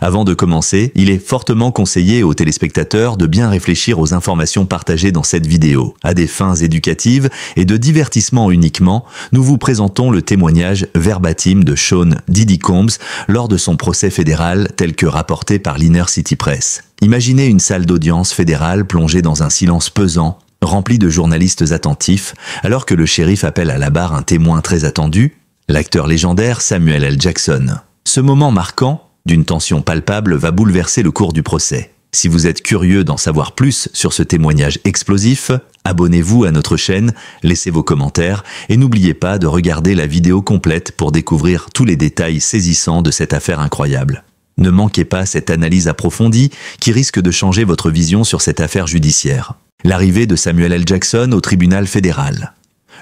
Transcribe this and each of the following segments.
Avant de commencer, il est fortement conseillé aux téléspectateurs de bien réfléchir aux informations partagées dans cette vidéo. À des fins éducatives et de divertissement uniquement, nous vous présentons le témoignage verbatim de Sean Diddy Combs lors de son procès fédéral tel que rapporté par l'Inner City Press. Imaginez une salle d'audience fédérale plongée dans un silence pesant, remplie de journalistes attentifs, alors que le shérif appelle à la barre un témoin très attendu, l'acteur légendaire Samuel L. Jackson. Ce moment marquant, d'une tension palpable, va bouleverser le cours du procès. Si vous êtes curieux d'en savoir plus sur ce témoignage explosif, abonnez-vous à notre chaîne, laissez vos commentaires et n'oubliez pas de regarder la vidéo complète pour découvrir tous les détails saisissants de cette affaire incroyable. Ne manquez pas cette analyse approfondie qui risque de changer votre vision sur cette affaire judiciaire. L'arrivée de Samuel L. Jackson au tribunal fédéral.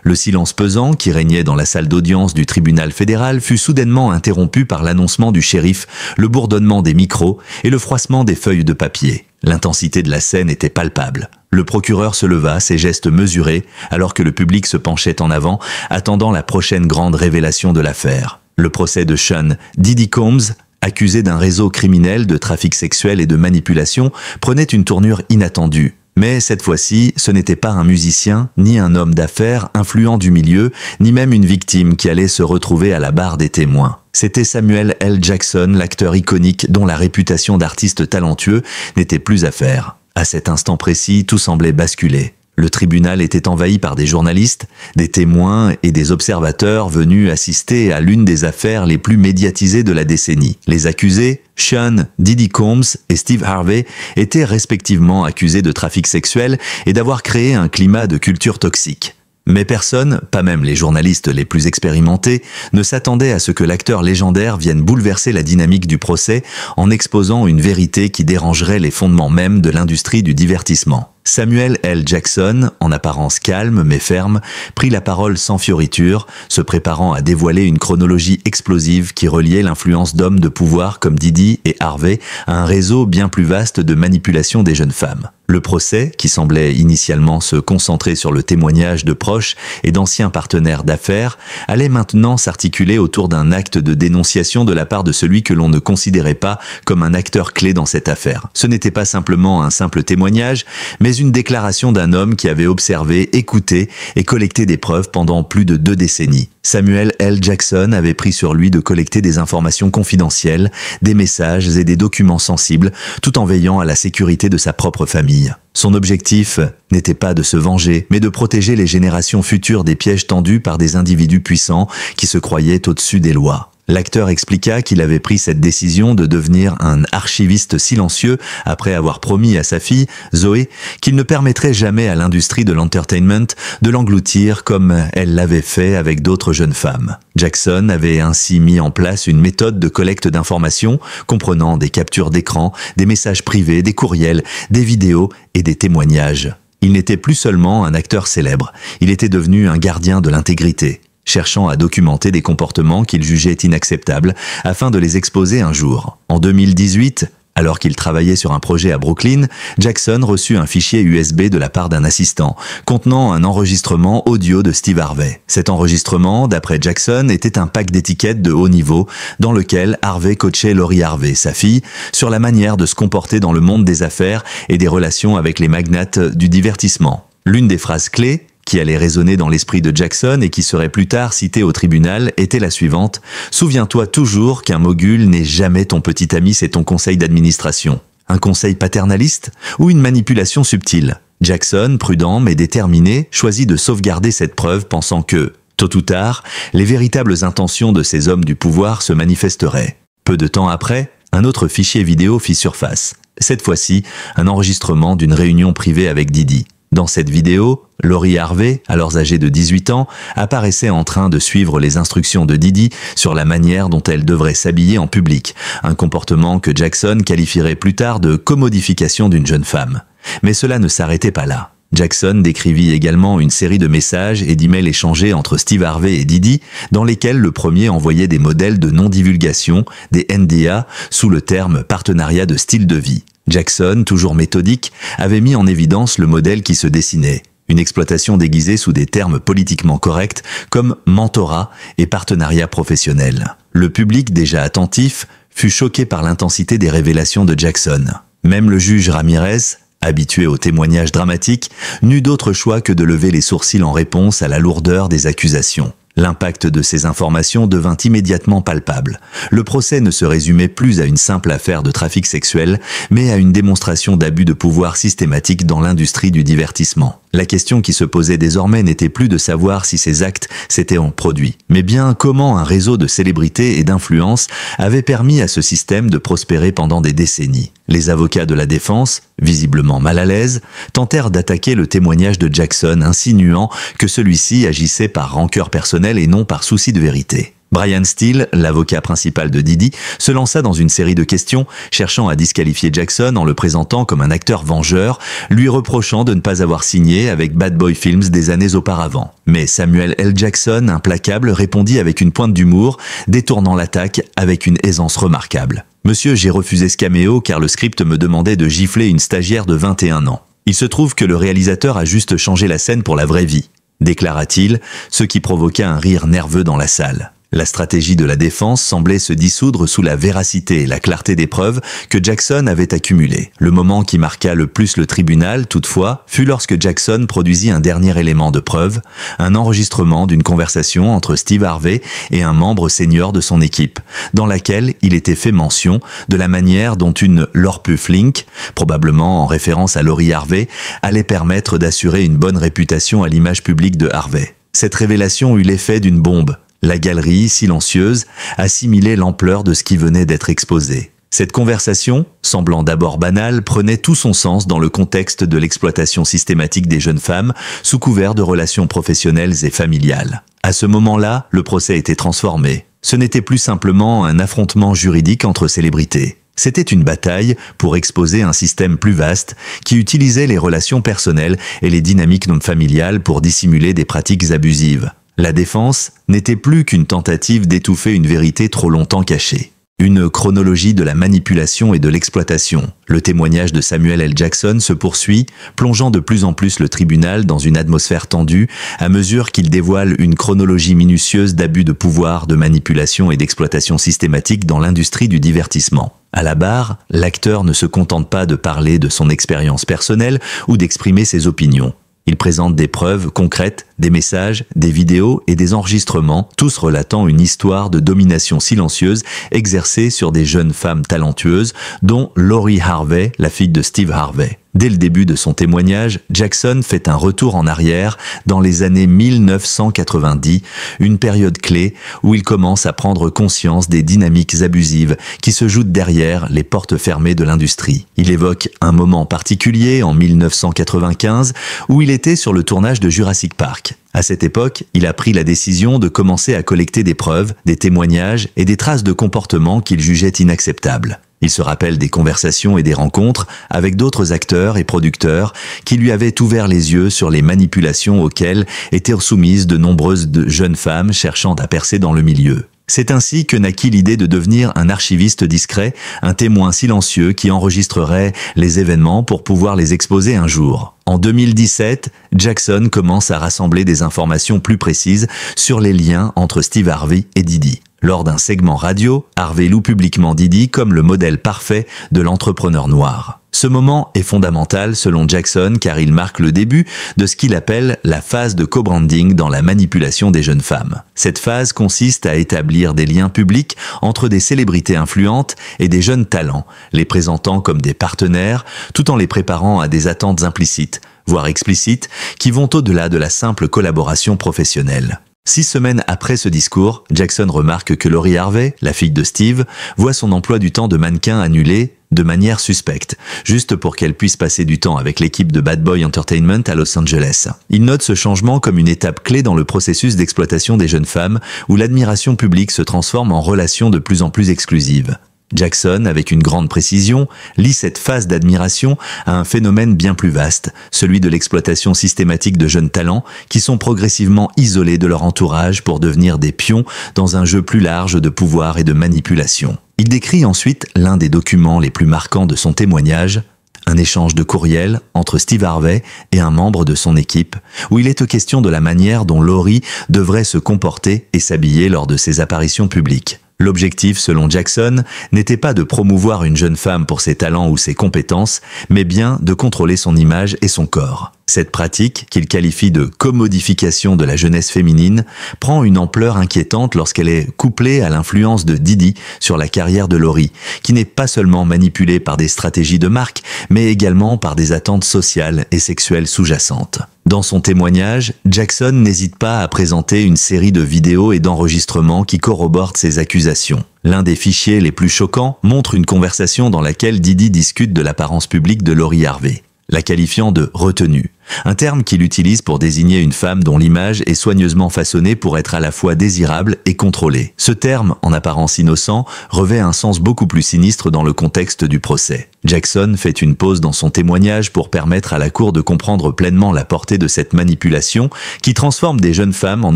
Le silence pesant qui régnait dans la salle d'audience du tribunal fédéral fut soudainement interrompu par l'annoncement du shérif, le bourdonnement des micros et le froissement des feuilles de papier. L'intensité de la scène était palpable. Le procureur se leva, ses gestes mesurés, alors que le public se penchait en avant, attendant la prochaine grande révélation de l'affaire. Le procès de Sean Diddy Combs, accusé d'un réseau criminel de trafic sexuel et de manipulation, prenait une tournure inattendue. Mais cette fois-ci, ce n'était pas un musicien, ni un homme d'affaires influent du milieu, ni même une victime qui allait se retrouver à la barre des témoins. C'était Samuel L. Jackson, l'acteur iconique dont la réputation d'artiste talentueux n'était plus à faire. À cet instant précis, tout semblait basculer. Le tribunal était envahi par des journalistes, des témoins et des observateurs venus assister à l'une des affaires les plus médiatisées de la décennie. Les accusés, Sean Diddy Combs et Steve Harvey, étaient respectivement accusés de trafic sexuel et d'avoir créé un climat de culture toxique. Mais personne, pas même les journalistes les plus expérimentés, ne s'attendait à ce que l'acteur légendaire vienne bouleverser la dynamique du procès en exposant une vérité qui dérangerait les fondements mêmes de l'industrie du divertissement. Samuel L. Jackson, en apparence calme mais ferme, prit la parole sans fioriture, se préparant à dévoiler une chronologie explosive qui reliait l'influence d'hommes de pouvoir comme Diddy et Harvey à un réseau bien plus vaste de manipulation des jeunes femmes. Le procès, qui semblait initialement se concentrer sur le témoignage de proches et d'anciens partenaires d'affaires, allait maintenant s'articuler autour d'un acte de dénonciation de la part de celui que l'on ne considérait pas comme un acteur clé dans cette affaire. Ce n'était pas simplement un simple témoignage, mais une déclaration d'un homme qui avait observé, écouté et collecté des preuves pendant plus de 2 décennies. Samuel L. Jackson avait pris sur lui de collecter des informations confidentielles, des messages et des documents sensibles, tout en veillant à la sécurité de sa propre famille. Son objectif n'était pas de se venger, mais de protéger les générations futures des pièges tendus par des individus puissants qui se croyaient au-dessus des lois. L'acteur expliqua qu'il avait pris cette décision de devenir un archiviste silencieux après avoir promis à sa fille, Zoé, qu'il ne permettrait jamais à l'industrie de l'entertainment de l'engloutir comme elle l'avait fait avec d'autres jeunes femmes. Jackson avait ainsi mis en place une méthode de collecte d'informations comprenant des captures d'écran, des messages privés, des courriels, des vidéos et des témoignages. Il n'était plus seulement un acteur célèbre, il était devenu un gardien de l'intégrité, cherchant à documenter des comportements qu'il jugeait inacceptables afin de les exposer un jour. En 2018, alors qu'il travaillait sur un projet à Brooklyn, Jackson reçut un fichier USB de la part d'un assistant, contenant un enregistrement audio de Steve Harvey. Cet enregistrement, d'après Jackson, était un pack d'étiquettes de haut niveau dans lequel Harvey coachait Lori Harvey, sa fille, sur la manière de se comporter dans le monde des affaires et des relations avec les magnates du divertissement. L'une des phrases clés qui allait résonner dans l'esprit de Jackson et qui serait plus tard citée au tribunal, était la suivante. « Souviens-toi toujours qu'un mogul n'est jamais ton petit ami, c'est ton conseil d'administration. Un conseil paternaliste ou une manipulation subtile ?» Jackson, prudent mais déterminé, choisit de sauvegarder cette preuve pensant que, tôt ou tard, les véritables intentions de ces hommes du pouvoir se manifesteraient. Peu de temps après, un autre fichier vidéo fit surface. Cette fois-ci, un enregistrement d'une réunion privée avec Diddy. Dans cette vidéo, Lori Harvey, alors âgée de 18 ans, apparaissait en train de suivre les instructions de Diddy sur la manière dont elle devrait s'habiller en public, un comportement que Jackson qualifierait plus tard de commodification d'une jeune femme. Mais cela ne s'arrêtait pas là. Jackson décrivit également une série de messages et d'emails échangés entre Steve Harvey et Diddy, dans lesquels le premier envoyait des modèles de non-divulgation, des NDA, sous le terme partenariat de style de vie. Jackson, toujours méthodique, avait mis en évidence le modèle qui se dessinait. Une exploitation déguisée sous des termes politiquement corrects comme mentorat et partenariat professionnel. Le public déjà attentif fut choqué par l'intensité des révélations de Jackson. Même le juge Ramirez, habitué aux témoignages dramatiques, n'eut d'autre choix que de lever les sourcils en réponse à la lourdeur des accusations. L'impact de ces informations devint immédiatement palpable. Le procès ne se résumait plus à une simple affaire de trafic sexuel, mais à une démonstration d'abus de pouvoir systématique dans l'industrie du divertissement. La question qui se posait désormais n'était plus de savoir si ces actes s'étaient produits, mais bien comment un réseau de célébrités et d'influence avait permis à ce système de prospérer pendant des décennies. Les avocats de la défense, visiblement mal à l'aise, tentèrent d'attaquer le témoignage de Jackson, insinuant que celui-ci agissait par rancœur personnelle et non par souci de vérité. Brian Steele, l'avocat principal de Diddy, se lança dans une série de questions, cherchant à disqualifier Jackson en le présentant comme un acteur vengeur, lui reprochant de ne pas avoir signé avec Bad Boy Films des années auparavant. Mais Samuel L. Jackson, implacable, répondit avec une pointe d'humour, détournant l'attaque avec une aisance remarquable. « Monsieur, j'ai refusé ce caméo car le script me demandait de gifler une stagiaire de 21 ans. Il se trouve que le réalisateur a juste changé la scène pour la vraie vie. » déclara-t-il, ce qui provoqua un rire nerveux dans la salle. La stratégie de la défense semblait se dissoudre sous la véracité et la clarté des preuves que Jackson avait accumulées. Le moment qui marqua le plus le tribunal, toutefois, fut lorsque Jackson produisit un dernier élément de preuve, un enregistrement d'une conversation entre Steve Harvey et un membre senior de son équipe, dans laquelle il était fait mention de la manière dont une Lorpuff Link, probablement en référence à Lori Harvey, allait permettre d'assurer une bonne réputation à l'image publique de Harvey. Cette révélation eut l'effet d'une bombe. La galerie, silencieuse, assimilait l'ampleur de ce qui venait d'être exposé. Cette conversation, semblant d'abord banale, prenait tout son sens dans le contexte de l'exploitation systématique des jeunes femmes sous couvert de relations professionnelles et familiales. À ce moment-là, le procès était transformé. Ce n'était plus simplement un affrontement juridique entre célébrités. C'était une bataille pour exposer un système plus vaste qui utilisait les relations personnelles et les dynamiques non familiales pour dissimuler des pratiques abusives. La défense n'était plus qu'une tentative d'étouffer une vérité trop longtemps cachée. Une chronologie de la manipulation et de l'exploitation. Le témoignage de Samuel L. Jackson se poursuit, plongeant de plus en plus le tribunal dans une atmosphère tendue à mesure qu'il dévoile une chronologie minutieuse d'abus de pouvoir, de manipulation et d'exploitation systématique dans l'industrie du divertissement. À la barre, l'acteur ne se contente pas de parler de son expérience personnelle ou d'exprimer ses opinions. Il présente des preuves concrètes, des messages, des vidéos et des enregistrements, tous relatant une histoire de domination silencieuse exercée sur des jeunes femmes talentueuses, dont Lori Harvey, la fille de Steve Harvey. Dès le début de son témoignage, Jackson fait un retour en arrière dans les années 1990, une période clé où il commence à prendre conscience des dynamiques abusives qui se jouent derrière les portes fermées de l'industrie. Il évoque un moment particulier en 1995 où il était sur le tournage de Jurassic Park. À cette époque, il a pris la décision de commencer à collecter des preuves, des témoignages et des traces de comportements qu'il jugeait inacceptables. Il se rappelle des conversations et des rencontres avec d'autres acteurs et producteurs qui lui avaient ouvert les yeux sur les manipulations auxquelles étaient soumises de nombreuses jeunes femmes cherchant à percer dans le milieu. C'est ainsi que naquit l'idée de devenir un archiviste discret, un témoin silencieux qui enregistrerait les événements pour pouvoir les exposer un jour. En 2017, Jackson commence à rassembler des informations plus précises sur les liens entre Steve Harvey et Diddy. Lors d'un segment radio, Harvey loue publiquement Diddy comme le modèle parfait de l'entrepreneur noir. Ce moment est fondamental selon Jackson car il marque le début de ce qu'il appelle la phase de co-branding dans la manipulation des jeunes femmes. Cette phase consiste à établir des liens publics entre des célébrités influentes et des jeunes talents, les présentant comme des partenaires tout en les préparant à des attentes implicites, voire explicites, qui vont au-delà de la simple collaboration professionnelle. 6 semaines après ce discours, Jackson remarque que Lori Harvey, la fille de Steve, voit son emploi du temps de mannequin annulé de manière suspecte, juste pour qu'elle puisse passer du temps avec l'équipe de Bad Boy Entertainment à Los Angeles. Il note ce changement comme une étape clé dans le processus d'exploitation des jeunes femmes, où l'admiration publique se transforme en relation de plus en plus exclusive. Jackson, avec une grande précision, lie cette phase d'admiration à un phénomène bien plus vaste, celui de l'exploitation systématique de jeunes talents qui sont progressivement isolés de leur entourage pour devenir des pions dans un jeu plus large de pouvoir et de manipulation. Il décrit ensuite l'un des documents les plus marquants de son témoignage, un échange de courriel entre Steve Harvey et un membre de son équipe, où il est question de la manière dont Lori devrait se comporter et s'habiller lors de ses apparitions publiques. L'objectif, selon Jackson, n'était pas de promouvoir une jeune femme pour ses talents ou ses compétences, mais bien de contrôler son image et son corps. Cette pratique, qu'il qualifie de commodification de la jeunesse féminine, prend une ampleur inquiétante lorsqu'elle est couplée à l'influence de Diddy sur la carrière de Lori, qui n'est pas seulement manipulée par des stratégies de marque, mais également par des attentes sociales et sexuelles sous-jacentes. Dans son témoignage, Jackson n'hésite pas à présenter une série de vidéos et d'enregistrements qui corroborent ses accusations. L'un des fichiers les plus choquants montre une conversation dans laquelle Diddy discute de l'apparence publique de Lori Harvey, la qualifiant de « retenue », un terme qu'il utilise pour désigner une femme dont l'image est soigneusement façonnée pour être à la fois désirable et contrôlée. Ce terme, en apparence innocent, revêt un sens beaucoup plus sinistre dans le contexte du procès. Jackson fait une pause dans son témoignage pour permettre à la cour de comprendre pleinement la portée de cette manipulation qui transforme des jeunes femmes en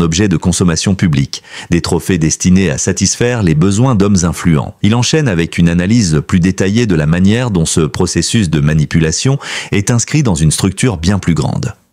objets de consommation publique, des trophées destinés à satisfaire les besoins d'hommes influents. Il enchaîne avec une analyse plus détaillée de la manière dont ce processus de manipulation est inscrit dans une structure bien plus grande.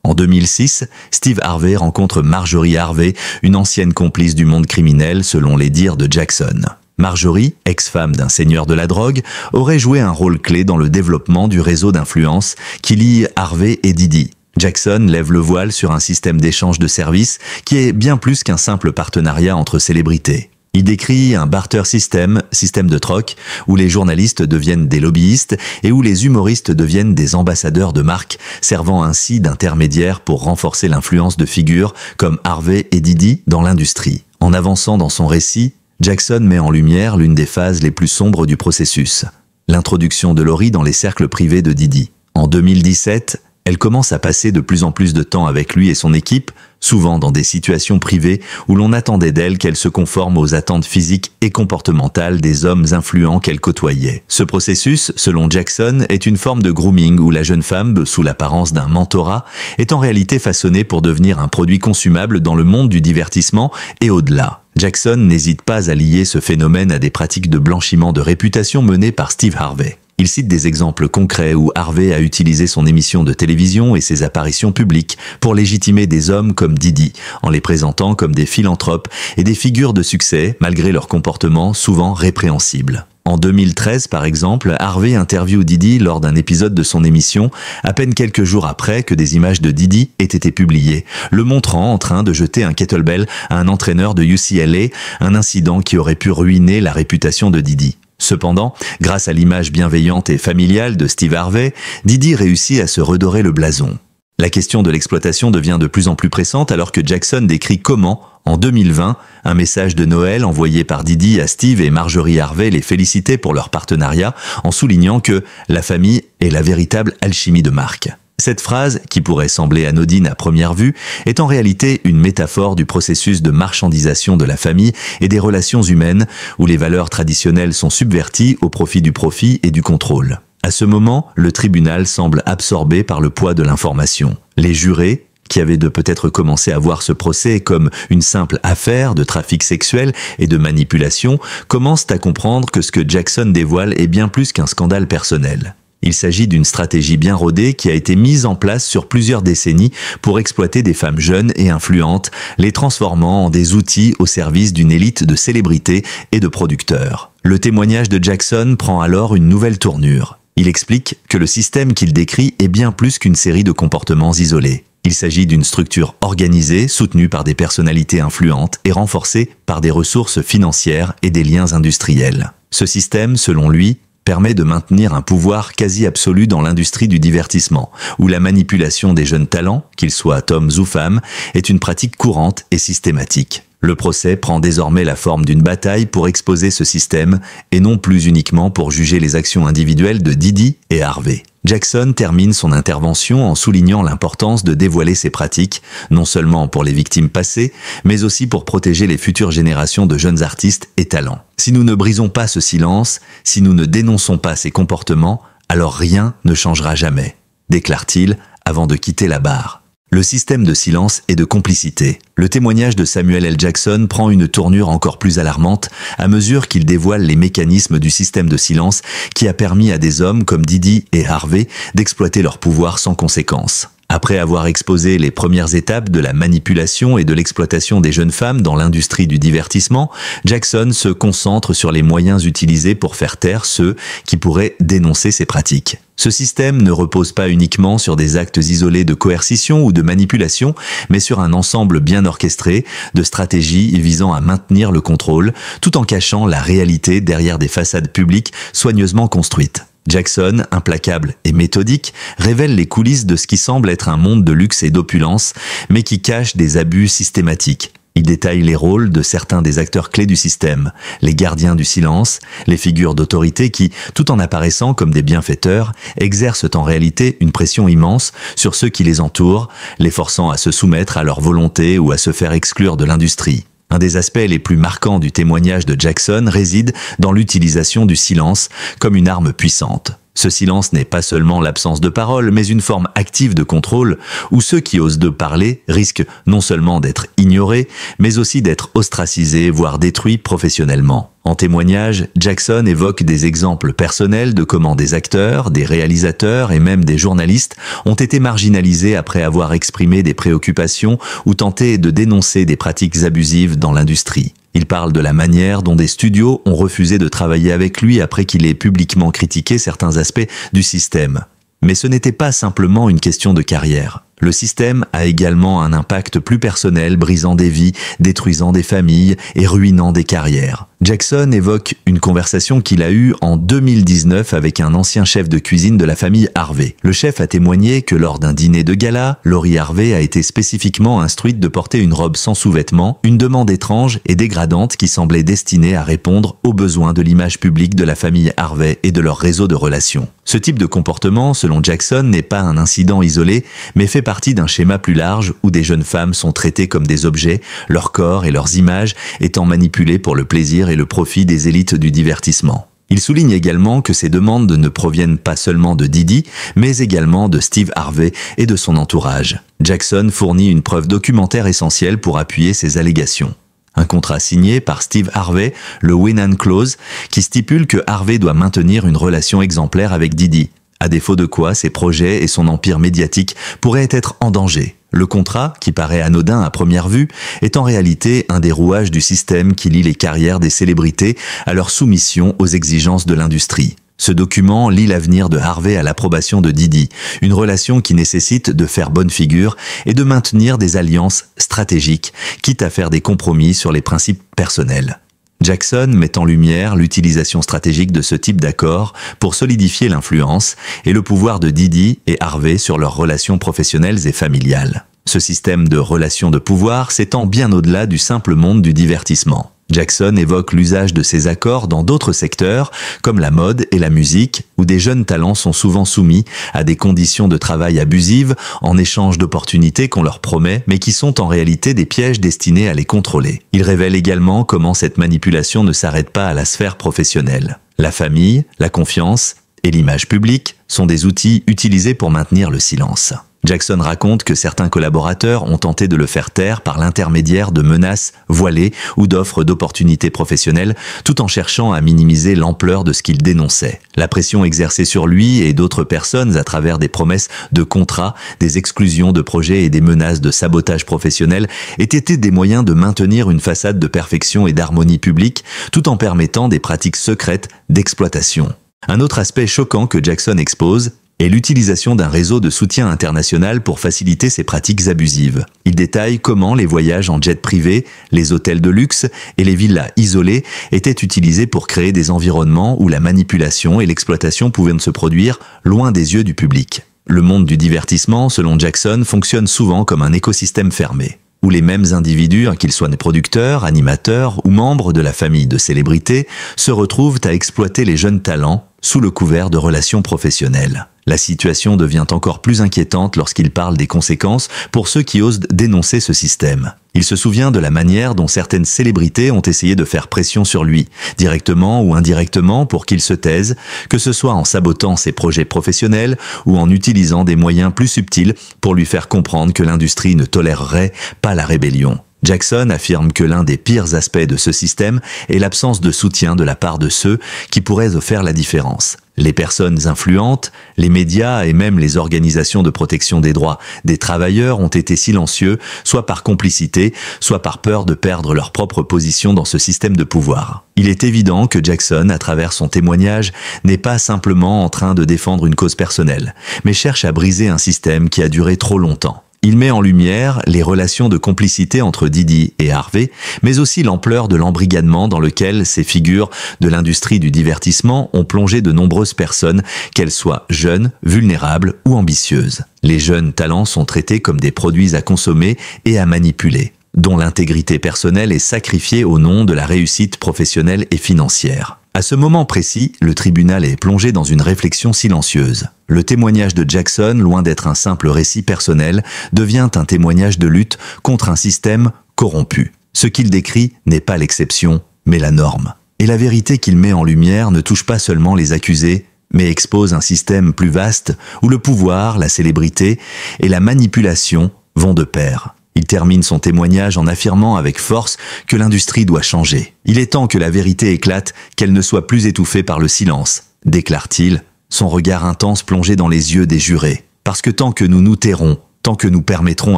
En 2006, Steve Harvey rencontre Marjorie Harvey, une ancienne complice du monde criminel selon les dires de Jackson. Marjorie, ex-femme d'un seigneur de la drogue, aurait joué un rôle clé dans le développement du réseau d'influence qui lie Harvey et Diddy. Jackson lève le voile sur un système d'échange de services qui est bien plus qu'un simple partenariat entre célébrités. Il décrit un barter system de troc, où les journalistes deviennent des lobbyistes et où les humoristes deviennent des ambassadeurs de marque, servant ainsi d'intermédiaires pour renforcer l'influence de figures comme Harvey et Diddy dans l'industrie. En avançant dans son récit, Jackson met en lumière l'une des phases les plus sombres du processus, l'introduction de Lori dans les cercles privés de Diddy. En 2017, elle commence à passer de plus en plus de temps avec lui et son équipe, souvent dans des situations privées où l'on attendait d'elle qu'elle se conforme aux attentes physiques et comportementales des hommes influents qu'elle côtoyait. Ce processus, selon Jackson, est une forme de grooming où la jeune femme, sous l'apparence d'un mentorat, est en réalité façonnée pour devenir un produit consumable dans le monde du divertissement et au-delà. Jackson n'hésite pas à lier ce phénomène à des pratiques de blanchiment de réputation menées par Steve Harvey. Il cite des exemples concrets où Harvey a utilisé son émission de télévision et ses apparitions publiques pour légitimer des hommes comme Diddy, en les présentant comme des philanthropes et des figures de succès malgré leur comportement souvent répréhensible. En 2013, par exemple, Harvey interviewe Diddy lors d'un épisode de son émission, à peine quelques jours après que des images de Diddy aient été publiées, le montrant en train de jeter un kettlebell à un entraîneur de UCLA, un incident qui aurait pu ruiner la réputation de Diddy. Cependant, grâce à l'image bienveillante et familiale de Steve Harvey, Diddy réussit à se redorer le blason. La question de l'exploitation devient de plus en plus pressante alors que Jackson décrit comment, en 2020, un message de Noël envoyé par Diddy à Steve et Marjorie Harvey les félicitait pour leur partenariat en soulignant que la famille est la véritable alchimie de marque. Cette phrase, qui pourrait sembler anodine à première vue, est en réalité une métaphore du processus de marchandisation de la famille et des relations humaines où les valeurs traditionnelles sont subverties au profit du profit et du contrôle. À ce moment, le tribunal semble absorbé par le poids de l'information. Les jurés, qui avaient de peut-être commencé à voir ce procès comme une simple affaire de trafic sexuel et de manipulation, commencent à comprendre que ce que Jackson dévoile est bien plus qu'un scandale personnel. Il s'agit d'une stratégie bien rodée qui a été mise en place sur plusieurs décennies pour exploiter des femmes jeunes et influentes, les transformant en des outils au service d'une élite de célébrités et de producteurs. Le témoignage de Jackson prend alors une nouvelle tournure. Il explique que le système qu'il décrit est bien plus qu'une série de comportements isolés. Il s'agit d'une structure organisée, soutenue par des personnalités influentes et renforcée par des ressources financières et des liens industriels. Ce système, selon lui, permet de maintenir un pouvoir quasi absolu dans l'industrie du divertissement, où la manipulation des jeunes talents, qu'ils soient hommes ou femmes, est une pratique courante et systématique. Le procès prend désormais la forme d'une bataille pour exposer ce système, et non plus uniquement pour juger les actions individuelles de Diddy et Harvey. Jackson termine son intervention en soulignant l'importance de dévoiler ces pratiques, non seulement pour les victimes passées, mais aussi pour protéger les futures générations de jeunes artistes et talents. Si nous ne brisons pas ce silence, si nous ne dénonçons pas ces comportements, alors rien ne changera jamais, déclare-t-il avant de quitter la barre. Le système de silence et de complicité. Le témoignage de Samuel L. Jackson prend une tournure encore plus alarmante à mesure qu'il dévoile les mécanismes du système de silence qui a permis à des hommes comme Diddy et Harvey d'exploiter leur pouvoir sans conséquence. Après avoir exposé les premières étapes de la manipulation et de l'exploitation des jeunes femmes dans l'industrie du divertissement, Jackson se concentre sur les moyens utilisés pour faire taire ceux qui pourraient dénoncer ces pratiques. Ce système ne repose pas uniquement sur des actes isolés de coercition ou de manipulation, mais sur un ensemble bien orchestré de stratégies visant à maintenir le contrôle, tout en cachant la réalité derrière des façades publiques soigneusement construites. Jackson, implacable et méthodique, révèle les coulisses de ce qui semble être un monde de luxe et d'opulence, mais qui cache des abus systématiques. Il détaille les rôles de certains des acteurs clés du système, les gardiens du silence, les figures d'autorité qui, tout en apparaissant comme des bienfaiteurs, exercent en réalité une pression immense sur ceux qui les entourent, les forçant à se soumettre à leur volonté ou à se faire exclure de l'industrie. Un des aspects les plus marquants du témoignage de Jackson réside dans l'utilisation du silence comme une arme puissante. Ce silence n'est pas seulement l'absence de parole, mais une forme active de contrôle où ceux qui osent de parler risquent non seulement d'être ignorés, mais aussi d'être ostracisés, voire détruits professionnellement. En témoignage, Jackson évoque des exemples personnels de comment des acteurs, des réalisateurs et même des journalistes ont été marginalisés après avoir exprimé des préoccupations ou tenté de dénoncer des pratiques abusives dans l'industrie. Il parle de la manière dont des studios ont refusé de travailler avec lui après qu'il ait publiquement critiqué certains aspects du système. Mais ce n'était pas simplement une question de carrière. Le système a également un impact plus personnel, brisant des vies, détruisant des familles et ruinant des carrières. Jackson évoque une conversation qu'il a eue en 2019 avec un ancien chef de cuisine de la famille Harvey. Le chef a témoigné que lors d'un dîner de gala, Lori Harvey a été spécifiquement instruite de porter une robe sans sous-vêtements, une demande étrange et dégradante qui semblait destinée à répondre aux besoins de l'image publique de la famille Harvey et de leur réseau de relations. Ce type de comportement, selon Jackson, n'est pas un incident isolé, mais fait partie d'un schéma plus large où des jeunes femmes sont traitées comme des objets, leur corps et leurs images étant manipulés pour le plaisir et le profit des élites du divertissement. Il souligne également que ces demandes ne proviennent pas seulement de Diddy, mais également de Steve Harvey et de son entourage. Jackson fournit une preuve documentaire essentielle pour appuyer ces allégations. Un contrat signé par Steve Harvey, le Win-Nan Clause, qui stipule que Harvey doit maintenir une relation exemplaire avec Diddy, à défaut de quoi ses projets et son empire médiatique pourraient être en danger. Le contrat, qui paraît anodin à première vue, est en réalité un des rouages du système qui lie les carrières des célébrités à leur soumission aux exigences de l'industrie. Ce document lie l'avenir de Harvey à l'approbation de Diddy, une relation qui nécessite de faire bonne figure et de maintenir des alliances stratégiques, quitte à faire des compromis sur les principes personnels. Jackson met en lumière l'utilisation stratégique de ce type d'accord pour solidifier l'influence et le pouvoir de Diddy et Harvey sur leurs relations professionnelles et familiales. Ce système de relations de pouvoir s'étend bien au-delà du simple monde du divertissement. Jackson évoque l'usage de ces accords dans d'autres secteurs, comme la mode et la musique, où des jeunes talents sont souvent soumis à des conditions de travail abusives en échange d'opportunités qu'on leur promet, mais qui sont en réalité des pièges destinés à les contrôler. Il révèle également comment cette manipulation ne s'arrête pas à la sphère professionnelle. La famille, la confiance et l'image publique sont des outils utilisés pour maintenir le silence. Jackson raconte que certains collaborateurs ont tenté de le faire taire par l'intermédiaire de menaces voilées ou d'offres d'opportunités professionnelles, tout en cherchant à minimiser l'ampleur de ce qu'il dénonçait. La pression exercée sur lui et d'autres personnes à travers des promesses de contrats, des exclusions de projets et des menaces de sabotage professionnel étaient des moyens de maintenir une façade de perfection et d'harmonie publique, tout en permettant des pratiques secrètes d'exploitation. Un autre aspect choquant que Jackson expose est l'utilisation d'un réseau de soutien international pour faciliter ces pratiques abusives. Il détaille comment les voyages en jet privé, les hôtels de luxe et les villas isolées étaient utilisés pour créer des environnements où la manipulation et l'exploitation pouvaient se produire loin des yeux du public. Le monde du divertissement, selon Jackson, fonctionne souvent comme un écosystème fermé, où les mêmes individus, qu'ils soient producteurs, animateurs ou membres de la famille de célébrités, se retrouvent à exploiter les jeunes talents sous le couvert de relations professionnelles. La situation devient encore plus inquiétante lorsqu'il parle des conséquences pour ceux qui osent dénoncer ce système. Il se souvient de la manière dont certaines célébrités ont essayé de faire pression sur lui, directement ou indirectement, pour qu'il se taise, que ce soit en sabotant ses projets professionnels ou en utilisant des moyens plus subtils pour lui faire comprendre que l'industrie ne tolérerait pas la rébellion. Jackson affirme que l'un des pires aspects de ce système est l'absence de soutien de la part de ceux qui pourraient faire la différence. Les personnes influentes, les médias et même les organisations de protection des droits des travailleurs ont été silencieux, soit par complicité, soit par peur de perdre leur propre position dans ce système de pouvoir. Il est évident que Jackson, à travers son témoignage, n'est pas simplement en train de défendre une cause personnelle, mais cherche à briser un système qui a duré trop longtemps. Il met en lumière les relations de complicité entre Diddy et Harvey, mais aussi l'ampleur de l'embrigadement dans lequel ces figures de l'industrie du divertissement ont plongé de nombreuses personnes, qu'elles soient jeunes, vulnérables ou ambitieuses. Les jeunes talents sont traités comme des produits à consommer et à manipuler, dont l'intégrité personnelle est sacrifiée au nom de la réussite professionnelle et financière. À ce moment précis, le tribunal est plongé dans une réflexion silencieuse. Le témoignage de Jackson, loin d'être un simple récit personnel, devient un témoignage de lutte contre un système corrompu. Ce qu'il décrit n'est pas l'exception, mais la norme. Et la vérité qu'il met en lumière ne touche pas seulement les accusés, mais expose un système plus vaste où le pouvoir, la célébrité et la manipulation vont de pair. Il termine son témoignage en affirmant avec force que l'industrie doit changer. Il est temps que la vérité éclate, qu'elle ne soit plus étouffée par le silence, déclare-t-il, son regard intense plongé dans les yeux des jurés. Parce que tant que nous nous tairons, tant que nous permettrons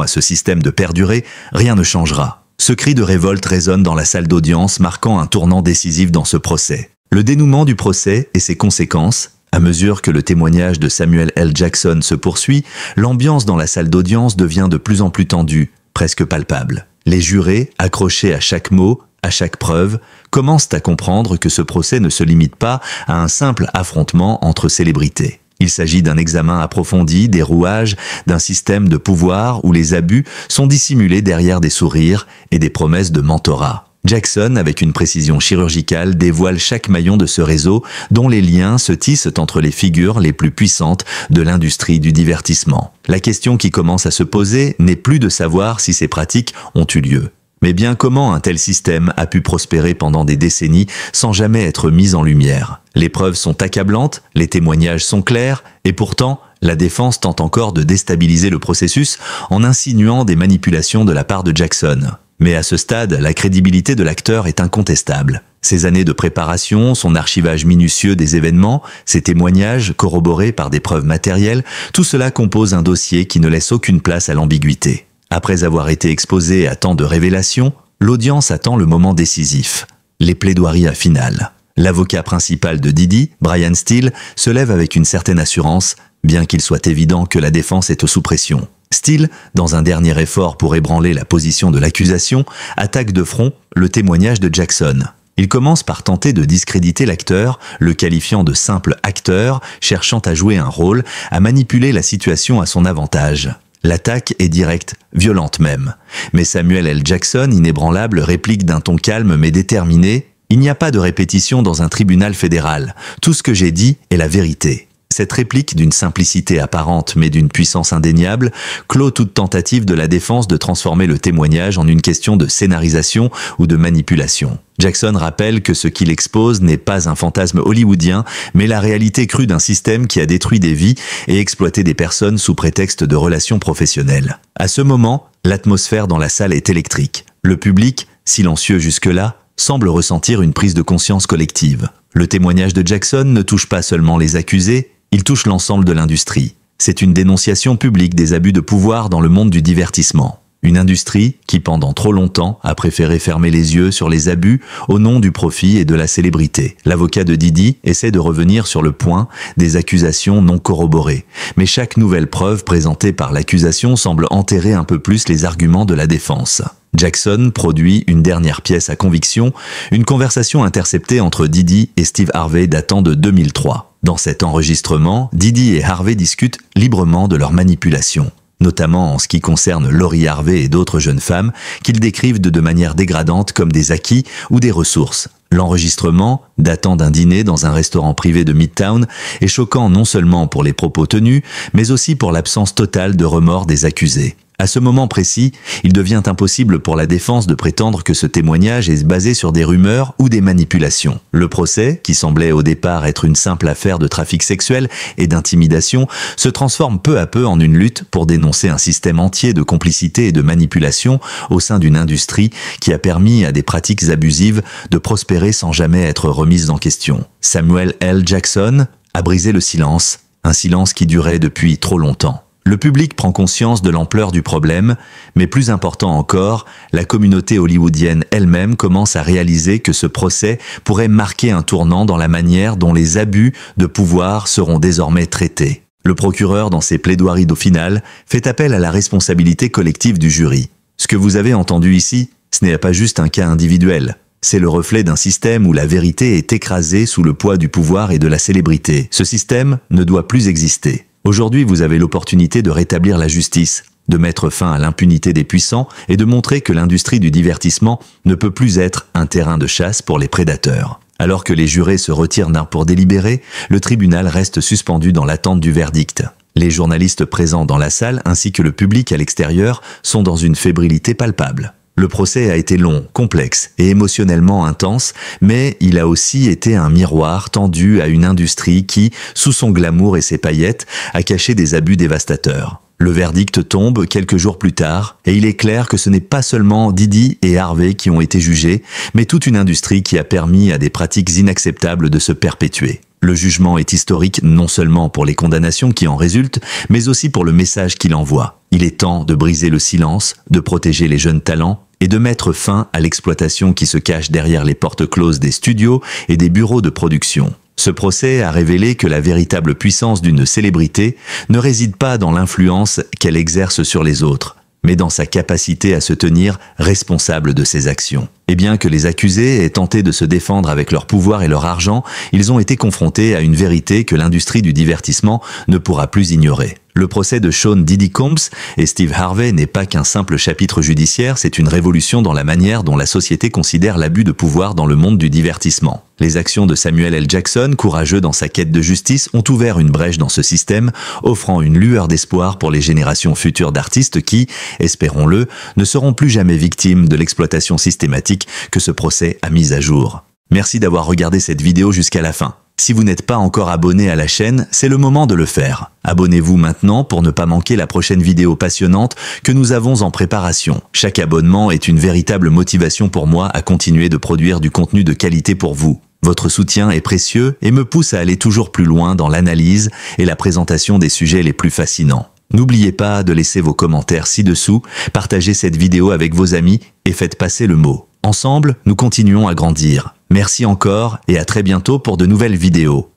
à ce système de perdurer, rien ne changera. Ce cri de révolte résonne dans la salle d'audience, marquant un tournant décisif dans ce procès. Le dénouement du procès et ses conséquences. À mesure que le témoignage de Samuel L. Jackson se poursuit, l'ambiance dans la salle d'audience devient de plus en plus tendue, presque palpable. Les jurés, accrochés à chaque mot, à chaque preuve, commencent à comprendre que ce procès ne se limite pas à un simple affrontement entre célébrités. Il s'agit d'un examen approfondi des rouages d'un système de pouvoir où les abus sont dissimulés derrière des sourires et des promesses de mentorat. Jackson, avec une précision chirurgicale, dévoile chaque maillon de ce réseau dont les liens se tissent entre les figures les plus puissantes de l'industrie du divertissement. La question qui commence à se poser n'est plus de savoir si ces pratiques ont eu lieu, mais bien comment un tel système a pu prospérer pendant des décennies sans jamais être mis en lumière. Les preuves sont accablantes, les témoignages sont clairs, et pourtant, la défense tente encore de déstabiliser le processus en insinuant des manipulations de la part de Jackson. Mais à ce stade, la crédibilité de l'acteur est incontestable. Ses années de préparation, son archivage minutieux des événements, ses témoignages corroborés par des preuves matérielles, tout cela compose un dossier qui ne laisse aucune place à l'ambiguïté. Après avoir été exposé à tant de révélations, l'audience attend le moment décisif, les plaidoiries finales. L'avocat principal de Diddy, Brian Steele, se lève avec une certaine assurance, bien qu'il soit évident que la défense est sous pression. Steele, dans un dernier effort pour ébranler la position de l'accusation, attaque de front le témoignage de Jackson. Il commence par tenter de discréditer l'acteur, le qualifiant de simple acteur, cherchant à jouer un rôle, à manipuler la situation à son avantage. L'attaque est directe, violente même. Mais Samuel L. Jackson, inébranlable, réplique d'un ton calme mais déterminé « Il n'y a pas de répétition dans un tribunal fédéral. Tout ce que j'ai dit est la vérité. » Cette réplique, d'une simplicité apparente mais d'une puissance indéniable, clôt toute tentative de la défense de transformer le témoignage en une question de scénarisation ou de manipulation. Jackson rappelle que ce qu'il expose n'est pas un fantasme hollywoodien, mais la réalité crue d'un système qui a détruit des vies et exploité des personnes sous prétexte de relations professionnelles. À ce moment, l'atmosphère dans la salle est électrique. Le public, silencieux jusque-là, semble ressentir une prise de conscience collective. Le témoignage de Jackson ne touche pas seulement les accusés, il touche l'ensemble de l'industrie. C'est une dénonciation publique des abus de pouvoir dans le monde du divertissement. Une industrie qui, pendant trop longtemps, a préféré fermer les yeux sur les abus au nom du profit et de la célébrité. L'avocat de Diddy essaie de revenir sur le point des accusations non corroborées. Mais chaque nouvelle preuve présentée par l'accusation semble enterrer un peu plus les arguments de la défense. Jackson produit une dernière pièce à conviction, une conversation interceptée entre Diddy et Steve Harvey datant de 2003. Dans cet enregistrement, Diddy et Harvey discutent librement de leur manipulation, notamment en ce qui concerne Lori Harvey et d'autres jeunes femmes qu'ils décrivent de manière dégradante comme des acquis ou des ressources. L'enregistrement, datant d'un dîner dans un restaurant privé de Midtown, est choquant non seulement pour les propos tenus, mais aussi pour l'absence totale de remords des accusés. À ce moment précis, il devient impossible pour la défense de prétendre que ce témoignage est basé sur des rumeurs ou des manipulations. Le procès, qui semblait au départ être une simple affaire de trafic sexuel et d'intimidation, se transforme peu à peu en une lutte pour dénoncer un système entier de complicité et de manipulation au sein d'une industrie qui a permis à des pratiques abusives de prospérer sans jamais être remises en question. Samuel L. Jackson, a brisé le silence, un silence qui durait depuis trop longtemps. Le public prend conscience de l'ampleur du problème, mais plus important encore, la communauté hollywoodienne elle-même commence à réaliser que ce procès pourrait marquer un tournant dans la manière dont les abus de pouvoir seront désormais traités. Le procureur, dans ses plaidoiries finales, fait appel à la responsabilité collective du jury. Ce que vous avez entendu ici, ce n'est pas juste un cas individuel. C'est le reflet d'un système où la vérité est écrasée sous le poids du pouvoir et de la célébrité. Ce système ne doit plus exister. Aujourd'hui, vous avez l'opportunité de rétablir la justice, de mettre fin à l'impunité des puissants et de montrer que l'industrie du divertissement ne peut plus être un terrain de chasse pour les prédateurs. Alors que les jurés se retirent pour délibérer, le tribunal reste suspendu dans l'attente du verdict. Les journalistes présents dans la salle ainsi que le public à l'extérieur sont dans une fébrilité palpable. Le procès a été long, complexe et émotionnellement intense, mais il a aussi été un miroir tendu à une industrie qui, sous son glamour et ses paillettes, a caché des abus dévastateurs. Le verdict tombe quelques jours plus tard, et il est clair que ce n'est pas seulement Diddy et Harvey qui ont été jugés, mais toute une industrie qui a permis à des pratiques inacceptables de se perpétuer. Le jugement est historique non seulement pour les condamnations qui en résultent, mais aussi pour le message qu'il envoie. Il est temps de briser le silence, de protéger les jeunes talents et de mettre fin à l'exploitation qui se cache derrière les portes closes des studios et des bureaux de production. Ce procès a révélé que la véritable puissance d'une célébrité ne réside pas dans l'influence qu'elle exerce sur les autres, mais dans sa capacité à se tenir responsable de ses actions. Et bien que les accusés aient tenté de se défendre avec leur pouvoir et leur argent, ils ont été confrontés à une vérité que l'industrie du divertissement ne pourra plus ignorer. Le procès de Sean Diddy Combs et Steve Harvey n'est pas qu'un simple chapitre judiciaire, c'est une révolution dans la manière dont la société considère l'abus de pouvoir dans le monde du divertissement. Les actions de Samuel L. Jackson, courageux dans sa quête de justice, ont ouvert une brèche dans ce système, offrant une lueur d'espoir pour les générations futures d'artistes qui, espérons-le, ne seront plus jamais victimes de l'exploitation systématique que ce procès a mise à jour. Merci d'avoir regardé cette vidéo jusqu'à la fin. Si vous n'êtes pas encore abonné à la chaîne, c'est le moment de le faire. Abonnez-vous maintenant pour ne pas manquer la prochaine vidéo passionnante que nous avons en préparation. Chaque abonnement est une véritable motivation pour moi à continuer de produire du contenu de qualité pour vous. Votre soutien est précieux et me pousse à aller toujours plus loin dans l'analyse et la présentation des sujets les plus fascinants. N'oubliez pas de laisser vos commentaires ci-dessous, partagez cette vidéo avec vos amis et faites passer le mot. Ensemble, nous continuons à grandir. Merci encore et à très bientôt pour de nouvelles vidéos.